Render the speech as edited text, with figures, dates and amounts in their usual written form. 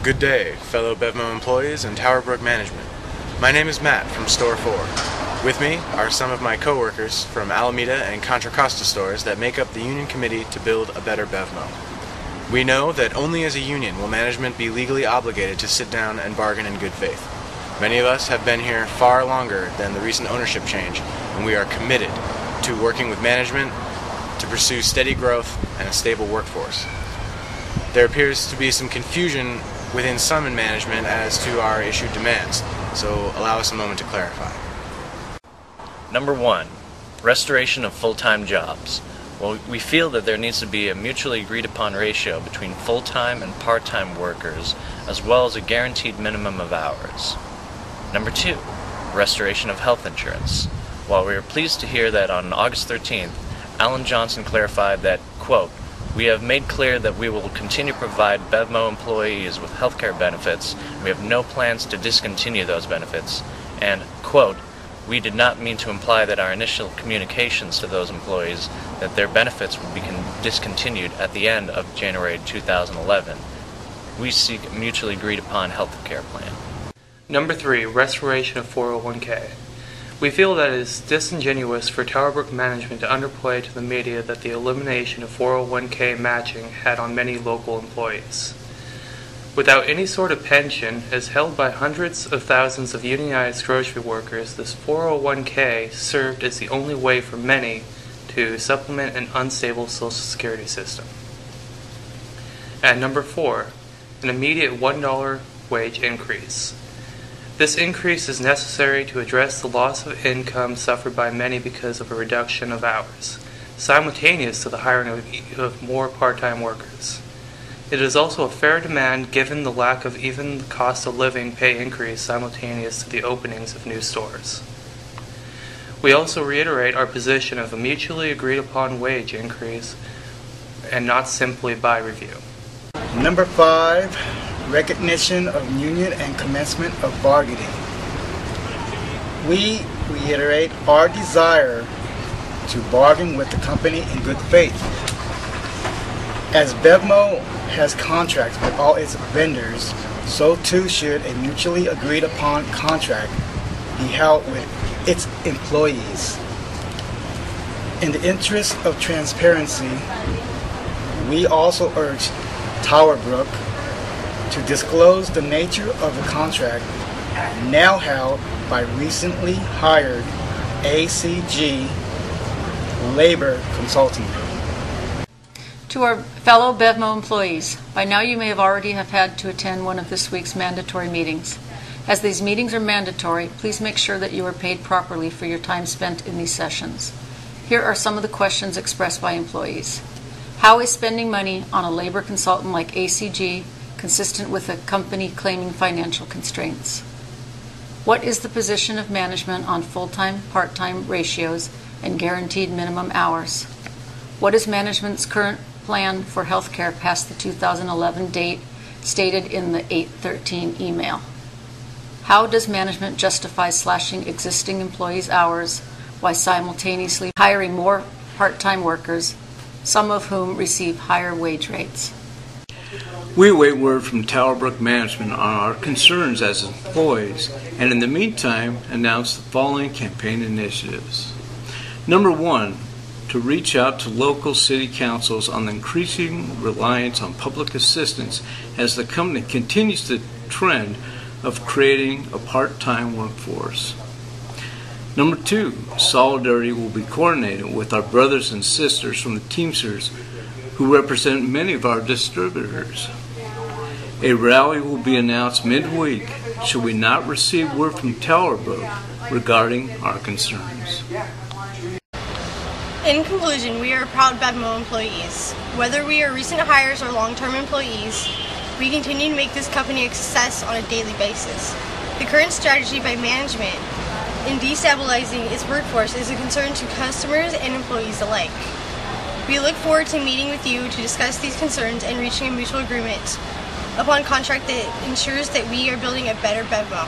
Good day, fellow BevMo employees and Towerbrook management. My name is Matt from Store 4. With me are some of my co-workers from Alameda and Contra Costa stores that make up the union committee to build a better BevMo. We know that only as a union will management be legally obligated to sit down and bargain in good faith. Many of us have been here far longer than the recent ownership change, and we are committed to working with management to pursue steady growth and a stable workforce. There appears to be some confusion within some in management as to our issued demands, so allow us a moment to clarify. Number 1, restoration of full-time jobs. Well, we feel that there needs to be a mutually agreed upon ratio between full-time and part-time workers, as well as a guaranteed minimum of hours. Number 2, restoration of health insurance. While we are pleased to hear that on August 13th, Alan Johnson clarified that, quote, "We have made clear that we will continue to provide BevMo employees with healthcare benefits, and we have no plans to discontinue those benefits," and, quote, "We did not mean to imply that our initial communications to those employees that their benefits would be discontinued at the end of January 2011. We seek a mutually agreed upon healthcare plan." Number 3, restoration of 401k. We feel that it is disingenuous for Towerbrook management to underplay to the media that the elimination of 401k matching had on many local employees. Without any sort of pension, as held by hundreds of thousands of unionized grocery workers, this 401k served as the only way for many to supplement an unstable Social Security system. And number 4, an immediate $1 wage increase. This increase is necessary to address the loss of income suffered by many because of a reduction of hours, simultaneous to the hiring of more part-time workers. It is also a fair demand given the lack of even the cost of living pay increase simultaneous to the openings of new stores. We also reiterate our position of a mutually agreed upon wage increase and not simply by review. Number 5, recognition of union and commencement of bargaining. We reiterate our desire to bargain with the company in good faith. As BevMo has contracts with all its vendors, so too should a mutually agreed upon contract be held with its employees. In the interest of transparency, we also urge Towerbrook to disclose the nature of the contract now held by recently hired ACG Labor Consulting Group. To our fellow BevMo employees, by now you may have already had to attend one of this week's mandatory meetings. As these meetings are mandatory, please make sure that you are paid properly for your time spent in these sessions. Here are some of the questions expressed by employees. How is spending money on a labor consultant like ACG consistent with a company claiming financial constraints? What is the position of management on full-time, part-time ratios and guaranteed minimum hours? What is management's current plan for health care past the 2011 date stated in the 813 email? How does management justify slashing existing employees' hours while simultaneously hiring more part-time workers, some of whom receive higher wage rates? We await word from Towerbrook management on our concerns as employees, and in the meantime announce the following campaign initiatives. Number 1, to reach out to local city councils on the increasing reliance on public assistance as the company continues the trend of creating a part-time workforce. Number 2, solidarity will be coordinated with our brothers and sisters from the Teamsters who represent many of our distributors. A rally will be announced midweek should we not receive word from Towerbrook regarding our concerns. In conclusion, we are proud BevMo employees. Whether we are recent hires or long-term employees, we continue to make this company a success on a daily basis. The current strategy by management in destabilizing its workforce is a concern to customers and employees alike. We look forward to meeting with you to discuss these concerns and reaching a mutual agreement upon contract that ensures that we are building a better BevMo.